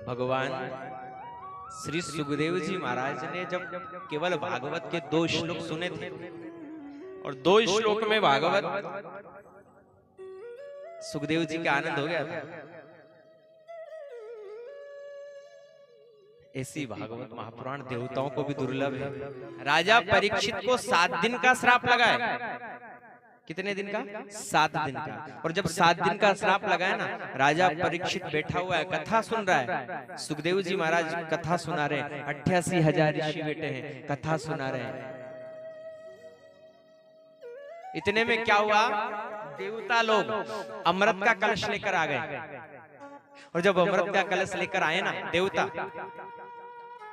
भगवान श्री सुखदेव जी महाराज ने जब केवल भागवत के 2 श्लोक सुने थे और 2 श्लोक में भागवत सुखदेव जी का आनंद हो गया था। ऐसी भागवत महापुराण देवताओं को भी दुर्लभ है। राजा परीक्षित को 7 दिन का श्राप लगा है। कितने दिन का? 7 दिन का। और जब 7 दिन का श्राप लगा है ना, राजा परीक्षित बैठा हुआ है, कथा सुन रहा है। सुखदेव जी महाराज कथा सुना रहे हैं। 88,000 ऋषि बैठे हैं, कथा सुना रहे हैं। इतने में क्या हुआ? देवता लोग अमृत का कलश लेकर आ गए। और जब अमृत का कलश लेकर आए ना देवता,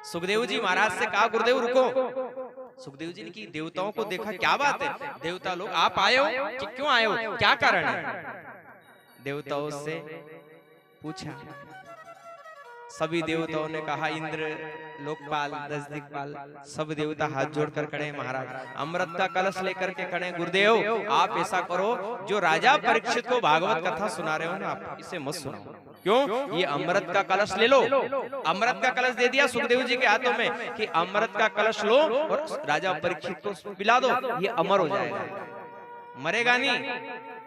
सुखदेव जी महाराज से कहा गुरुदेव रुको। सुखदेव जी ने की देवताओं को देखा, क्या बात है देवता लोग, आप आए हो कि क्यों आए हो, क्या कारण है? देवताओं से पूछा। सभी देवताओं ने कहा, इंद्र, लोकपाल, 10 दिक्पाल, सब देवता हाथ जोड़कर खड़े हैं महाराज, अमृत का कलश लेकर के खड़े हैं। गुरुदेव आप ऐसा करो, जो राजा परीक्षित को भागवत कथा सुना रहे हो ना, आप इसे मत सुनाओ। क्यों? ये अमृत का कलश ले लो। अमृत का कलश दे दिया सुखदेव जी के हाथों में कि अमृत का कलश लो और राजा परीक्षित को पिला दो, ये अमर हो जाएगा, मरेगा नहीं।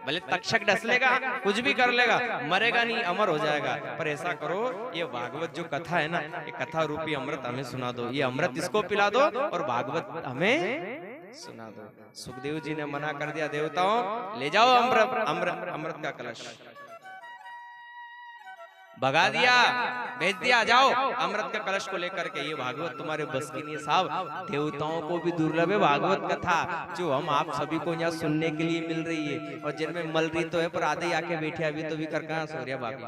भले तक्षक डस लेगा, कुछ भी कर लेगा, मरेगा नहीं, अमर हो जाएगा। पर ऐसा करो, ये भागवत जो कथा है ना, ये कथा रूपी अमृत हमें सुना दो, ये अमृत इसको पिला दो और भागवत हमें सुना दो। सुखदेव जी ने मना कर दिया, देवताओं ले जाओ अमृत का कलश। भगा दिया, भेज दिया, जाओ अमृत का कलश को लेकर के। ये भागवत तुम्हारे बस की नहीं साहब। देवताओं को भी दुर्लभ है भागवत कथा, जो हम आप सभी को यहाँ सुनने के लिए मिल रही है। और जिनमें मल रही तो है, पर आधे आके बैठे, अभी तो भी कर कहां सो रहा बाकी।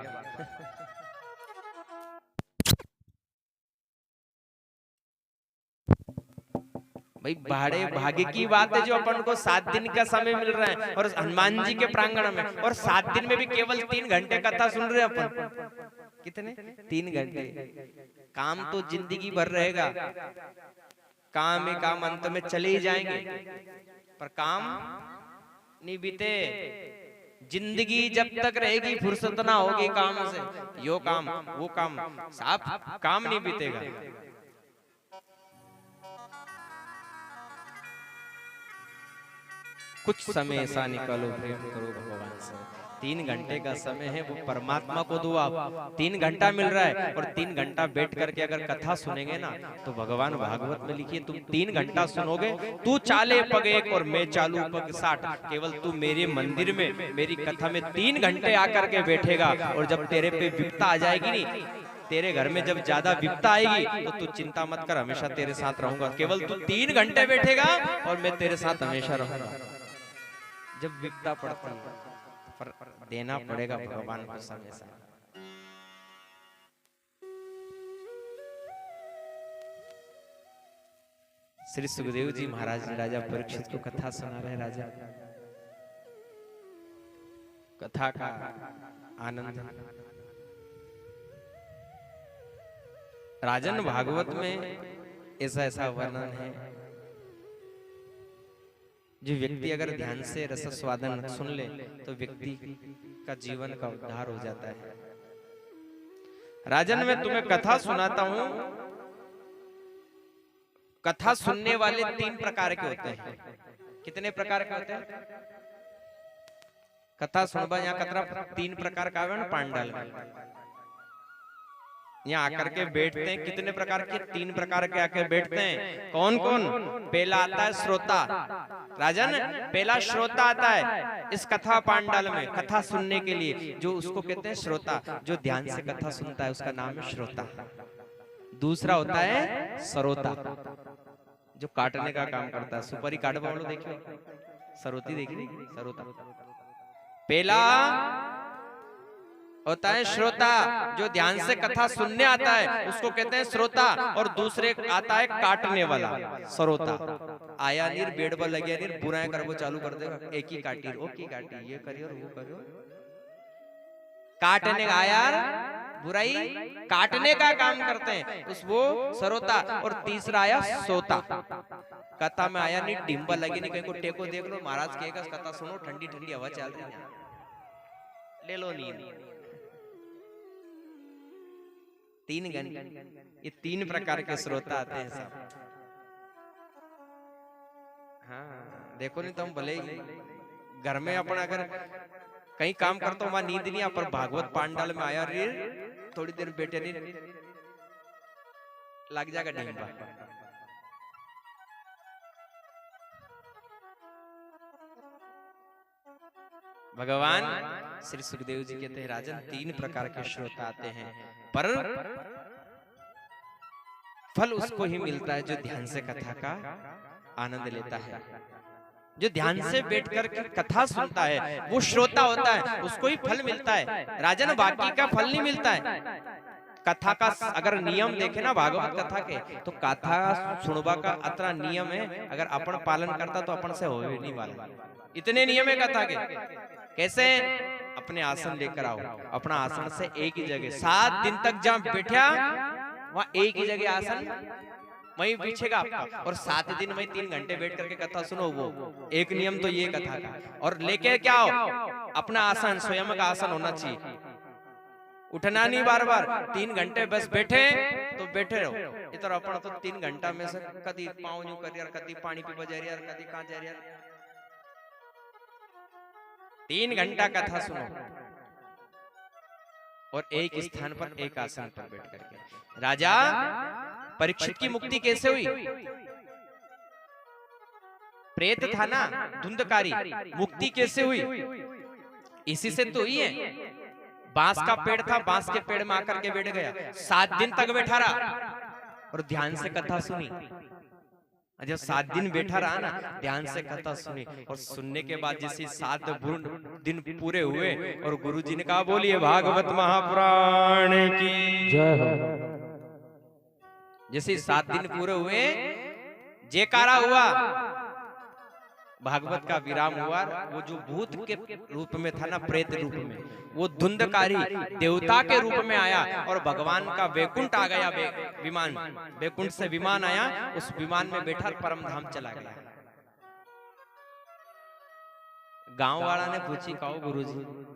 भाई भाड़े भाग्य की बात है, जो अपन को 7 दिन का समय मिल रहा है और हनुमान जी के प्रांगण में, और 7 दिन में भी केवल 3 घंटे कथा सुन रहे हैं अपन। कितने? 3 घंटे। काम तो जिंदगी भर रहेगा, काम ही काम, अंत में चले ही जाएंगे, पर काम नहीं बीते। जिंदगी जब तक रहेगी फुर्सत ना होगी काम से, यो काम वो काम, साफ काम नहीं बीतेगा। कुछ समय ऐसा निकालो, प्रेम करो भगवान से। 3 घंटे का समय है, वो परमात्मा को दो आप। 3 घंटा मिल रहा है और 3 घंटा बैठ करके अगर कथा सुनेंगे ना, तो भगवान भागवत में लिखिए, तुम 3 घंटा सुनोगे, तू चाले पग 1 और मैं चालू पग 60। केवल तू मेरे मंदिर में मेरी कथा में 3 घंटे आकर के बैठेगा, और जब तेरे पे विपत्ता आ जाएगी नहीं, तेरे घर में जब ज्यादा विपत्ता आएगी, तो तू चिंता मत कर, हमेशा तेरे साथ रहूंगा। केवल तू 3 घंटे बैठेगा और मैं तेरे साथ हमेशा रहूंगा। जब विपदा पड़ती है, पर देना पड़ेगा भगवान को समय से। श्री सुखदेव जी महाराज ने राजा परीक्षित को कथा सुना रहे। राजा कथा का आनंद। राजन भागवत में ऐसा ऐसा वर्णन है, जो व्यक्ति अगर ध्यान से रसस्वादन सुन ले, तो व्यक्ति का जीवन का उद्धार हो जाता है। राजन मैं तुम्हें कथा सुनाता हूं। कथा सुनने वाले 3 प्रकार के होते हैं। कितने प्रकार के होते हैं? कथा सुनबा यहाँ कतरा 3 प्रकार का पांडाल यहाँ आकर के बैठते हैं। कितने प्रकार के? 3 प्रकार के आकर बैठते हैं। कौन कौन? पहला आता है श्रोता। राजन पहला श्रोता आता है इस कथा पांडाल में, कथा सुनने के लिए, जो उसको कहते हैं श्रोता। जो ध्यान से कथा सुनता है उसका नाम है श्रोता। दूसरा होता है सरोता, जो काटने का काम करता है। सुपारी काट वालों देखिए, सरोती देखिए, सरोता। पहला होता है श्रोता, जो ध्यान से कथा सुनने आता है, उसको कहते हैं श्रोता। और दूसरे आता है काटने वाला, सरोता। आया नीर बेड पर लगे नीर बुराएं कर, वो चालू कर देगा, एक ही काटी, ओ की काटी, ये करियो वो करियो। काटने का यार बुराई काटने का काम करते हैं, उस वो सरोता। और तीसरा आया सोता। कथा में आया नहीं, डिम्बा लगी नहीं, कहीं को टेको देख लो, महाराज कहेगा कथा सुनो, ठंडी ठंडी हवा चल रही है, ले लो नींद। 3 घंटे, ये 3 प्रकार के श्रोता आते हैं सब। हाँ देखो, नहीं तो हम भले ही घर में अपना अगर कहीं काम करता हूँ वहां नींद नहीं आ, पर भागवत पांडाल में आया रे थोड़ी देर बैठे नहीं लग जाएगा डिम्बा। भगवान श्री सुखदेव जी कहते हैं राजन 3 प्रकार के श्रोता आते हैं, पर फल उसको ही मिलता है जो ध्यान से कथा का आनंद लेता है। जो ध्यान से बैठकर के कथा सुनता है वो श्रोता होता है, उसको ही फल मिलता है राजन, बाकी का फल नहीं मिलता है। कथा का अगर नियम देखे ना भागवत कथा के, तो कथा सुनवा का अतना नियम है, अगर अपन पालन करता तो अपन से हो भी नहीं वाला। इतने नियम है कथा के। कैसे? अपने आसन लेकर आओ, अपना आसन से एक ही जगह 7 दिन तक जहाँ बैठा वहां एक ही जगह आसन वहीं पीछेगा आपका, और 7 दिन में 3 घंटे बैठ करके कथा सुनो। वो एक नियम तो ये कथा का। और लेके क्या हो, अपना आसन स्वयं का आसन होना चाहिए, उठना नहीं बार बार। 3 घंटे बस बैठे तो बैठे रहो। इधर अपन तो 3 घंटा में से कभी पाँव न्यू कर यार, कभी पानी पीवा जा रही यार, कभी कहाँ जा रही यार। 3 घंटा कथा सुनो और एक स्थान पर एक आसन पर बैठ करके। राजा परीक्षित की मुक्ति कैसे हुई? प्रेत था ना धुंधकारी, मुक्ति कैसे हुई? इसी से तो हुई है। बांस का पेड़ था, बांस के पेड़ में आकर के बैठ गया, 7 दिन तक बैठा रहा और ध्यान से कथा सुनी। जब 7 दिन बैठा रहा ना, ध्यान से कथा सुनी, और सुनने के बाद जैसे 7 दिन पूरे हुए और गुरुजी ने कहा बोलिए भागवत महापुराण की जय। जैसे 7 दिन पूरे हुए, जयकारा हुआ, भागवत का विराम हुआ। वो जो भूत के रूप में था ना, प्रेत रूप में, वो धुंधकारी देवता के रूप में आया और भगवान का वैकुंठ आ गया। विमान, वैकुंठ से विमान आया, उस विमान में बैठा परम धाम चला गया। गांव वाला ने पूछी, कहो गुरुजी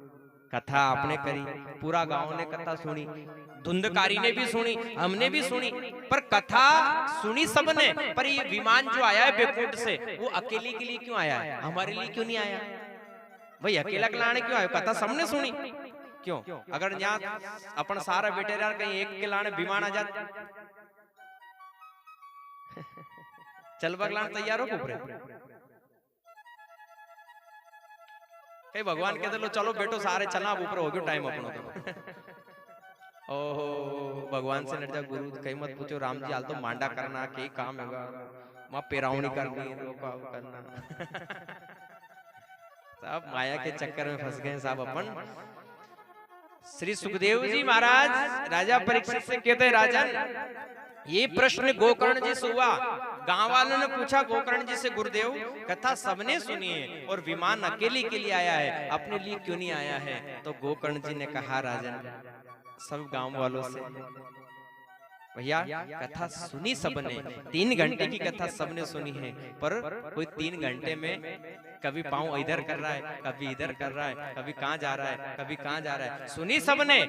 कथा आपने करी, पूरा गांव ने कथा सुनी, धुंधकारी ने भी सुनी, हमने भी सुनी, पर कथा सुनी सबने, पर ये विमान जो आया है वैकुंठ से, वो अकेले के लिए क्यों आया है, हमारे लिए क्यों नहीं आया? भाई अकेला लाने क्यों आया? कथा सबने सुनी क्यों? अगर यहाँ अपन सारा बेटे यार कहीं एक के लाने विमान आ जाते चल बगलान तैयार हो कुपरे कहीं भगवान कहते लो चलो बेटो सारे चलना, अब ऊपर हो गयो टाइम अपनो तो। ओहो भगवान से नट जा, गुरु कहीं मत पूछो, राम जी हाल तो मांडा करना के काम होगा, वहां पेरावनी करनी करना। सब माया के चक्कर में फंस गए साहब अपन। श्री सुखदेव जी महाराज राजा परीक्षित से कहते हैं राजन ये प्रश्न गोकर्ण जी से हुआ। गांव वालों ने पूछा गोकर्ण जी से, गुरुदेव कथा सबने सुनी है और विमान अकेले के लिए आया है, अपने लिए क्यों नहीं आया है? तो गोकर्ण जी ने कहा राजन सब गांव वालों से, भैया कथा सुनी सबने, 3 घंटे की कथा सबने सुनी है, पर कोई 3 घंटे में कभी पाँव इधर कर रहा है, कभी इधर कर रहा है, कभी कहाँ जा रहा है, कभी कहाँ जा रहा है। सुनी सबने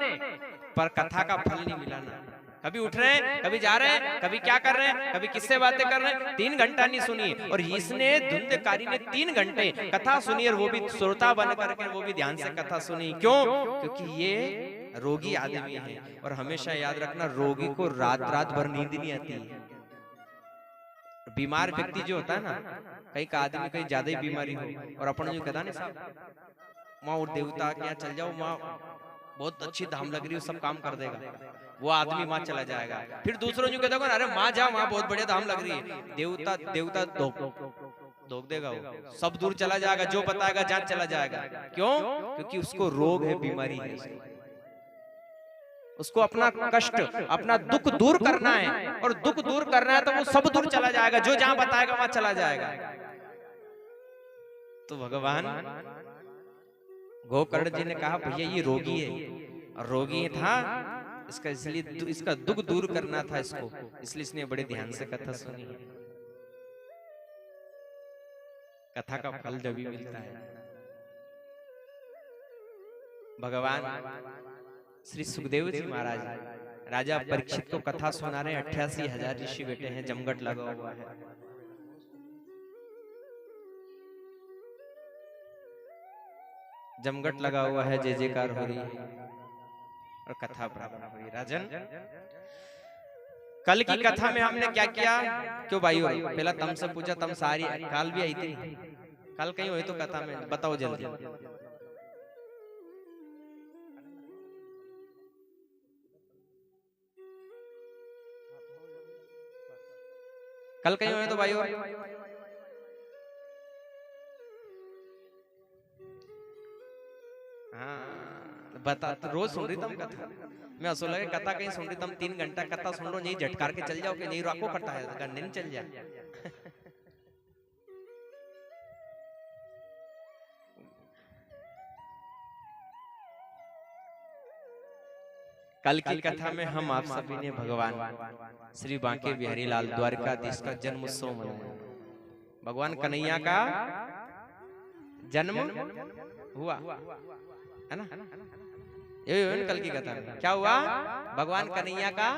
पर कथा का फल नहीं मिला ना। कभी उठ रहे हैं, कभी जा रहे हैं, कभी क्या कर रहे हैं, कभी किससे बातें कर रहे हैं, 3 घंटा नहीं सुनी। और इसने धुंधकारी ने 3 घंटे कथा सुनी, और वो भी श्रोता बन करके वो भी ध्यान से कथा सुनी। क्यों? क्योंकि ये रोगी आदमी है, और हमेशा याद रखना रोगी को रात रात भर नींद नहीं आती है। बीमार व्यक्ति जो होता है ना, कहीं का आदमी कहीं ज्यादा ही बीमारी हो, और अपन जो कहता ना वहाँ और देवता के यहाँ चल जाओ, वहाँ बहुत अच्छी धाम लग रही है, सब काम कर देगा, वो आदमी वहां चला जाएगा। फिर दूसरों जो कहता अरे माँ जा, वहां बहुत बढ़िया धाम लग रही है, देवता देवता धोख देगा, वो सब दूर चला जाएगा, जो बताएगा जहां चला जाएगा। क्यों? क्योंकि उसको रोग है, बीमारी है, उसको अपना कष्ट अपना दुख दूर करना है, और दुख दूर करना है तो वो सब दूर चला जाएगा, जो जहां बताएगा वहां चला जाएगा। तो भगवान गोकर्ण जी ने कहा भैया ये रोगी है, और रोगी था इसका, इसलिए इसका दुख दूर करना था इसको, इसलिए इसने बड़े ध्यान से कथा सुनी है। कथा का फल जब भी मिलता है। भगवान श्री सुखदेव जी महाराज राजा परीक्षित को कथा सुना रहे, 88,000 ऋषि बैठे हैं, जमघट लगा हुआ है। जमघट लगा हुआ है, जय जयकार हो रही है और कथा प्रारंभ हो रही है। राजन, कल की कथा में हमने क्या किया? क्यों भाई पहला तम से पूछा, तम सारी काल भी आई थी, कल कहीं हुई तो कथा में बताओ जल्दी। कल कहीं हुए तो भाई हाँ बता, तो रोज सुन रही तुम कथा। मैं असो लगे कथा कहीं सुन रही तुम, 3 घंटा कथा सुन लो, नहीं झटकार के चल जाओ कि नहीं राको करता है, करने नहीं चल जाए। कल की कथा में हम आप सभी ने भगवान श्री बांके बिहारी लाल द्वारकाधीश का जन्म उत्सव मनाया। भगवान कन्हैया का जन्म हुआ है ना, ये कल की कथा में क्या हुआ? भगवान कन्हैया का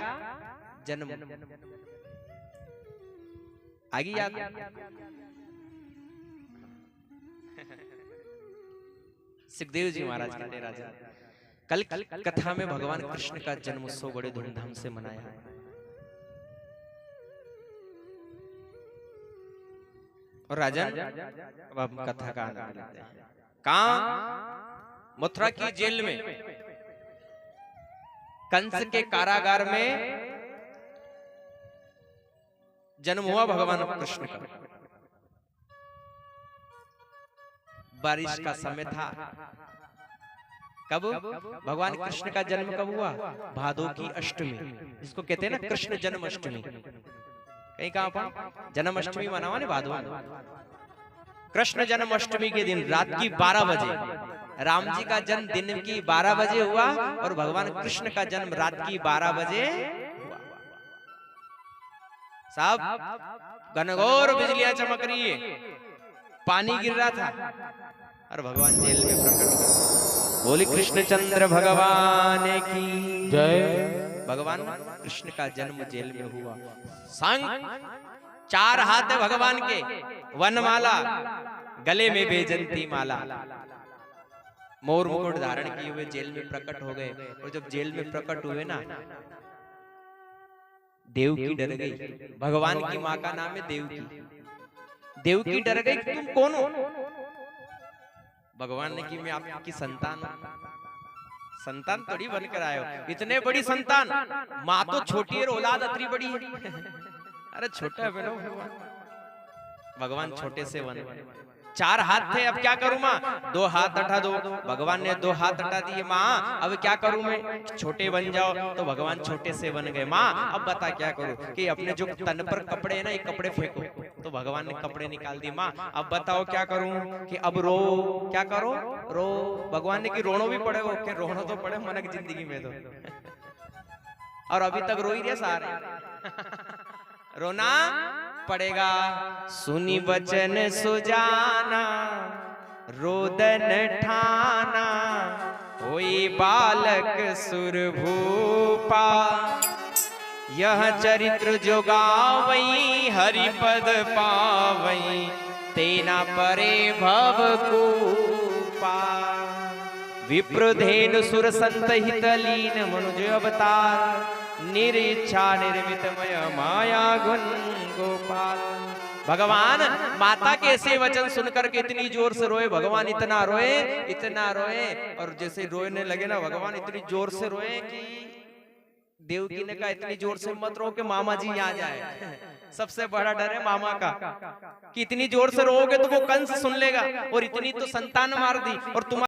जन्म। आगे याद? सुखदेव जी महाराज कहते राजा, कल कथा में भगवान कृष्ण का जन्म उत्सव बड़े धूमधाम से मनाया। और राजन, अब हम कथा का आनंद लेते हैं। कहां? मथुरा की जेल में, कंस के कारागार में जन्म हुआ भगवान कृष्ण का। बारिश का समय था। कब भगवान कृष्ण का जन्म कब हुआ? भादो की अष्टमी, इसको कहते हैं ना कृष्ण जन्माष्टमी। कहीं कहां पर जन्माष्टमी मनावा ने भादो में। कृष्ण जन्माष्टमी के दिन रात की 12 बजे राम जी का जन्म दिन की 12 बजे हुआ और भगवान कृष्ण का जन्म रात की 12 बजे हुआ। साहब घनघोर बिजलियां चमक रही है, पानी गिर रहा था और भगवान जेल में प्रकट हुए। बोली कृष्णचंद्र भगवान की जय। भगवान कृष्ण का जन्म जेल में हुआ। संग 4 हाथ है भगवान के, वनमाला, गले में बेजंती माला, मोर मुकुट धारण किए हुए जेल में प्रकट हो गए। और जब जेल में प्रकट हुए ना, देवकी डर गई। भगवान की माँ का नाम है देवकी। देवकी डर गई, तुम कौन हो? भगवान ने कि मैं आपकी संतान हूं। संतान थोड़ी बनकर आए हो, इतने बड़ी संतान, माँ तो छोटी है, औलाद अतरी बड़ी है। अरे छोटा है बेनो, भगवान छोटे से बने। 4 हाथ थे, अब क्या करूं माँ? 2 हाथ हटा दो। भगवान ने 2 हाथ हटा दिए। माँ अब क्या करूं मैं? छोटे बन जाओ। तो भगवान छोटे से बन गए। माँ अब बता क्या करूं? कि अपने जो तन पर कपड़े है ना, ये कपड़े फेंको। तो भगवान ने कपड़े निकाल दिए। माँ अब बताओ क्या करूं? कि अब रो। क्या करो? रो। भगवान ने कि रोनो भी पड़ेगा। कि रोनो तो पड़े मन की जिंदगी में तो। और अभी तक रो ही रहे सारे। रोना पड़ेगा। सुनी वचन सुजाना, रोदन ठाना, होई बालक सुरभूपा। यह चरित्र जो गावई, हरिपद पावई, तेना परे भव कूपा। विप्रधेनु सुर संत हित लीन, मनुज अवतार, निरीच्छा निर्मितमय माया गुण गोपाल। भगवान माता के ऐसे वचन सुनकर के इतनी जोर से रोए। भगवान इतना रोए, इतना रोए, और जैसे रोने लगे ना भगवान, इतनी जोर से रोए कि देवकी ने कहा इतनी जोर से मत रो कि मामा जी यहाँ जाए। सबसे बड़ा डर है मामा का, कि इतनी जोर से रोओगे तो वो कंस सुन लेगा, और इतनी तो संतान मार दी, और तुम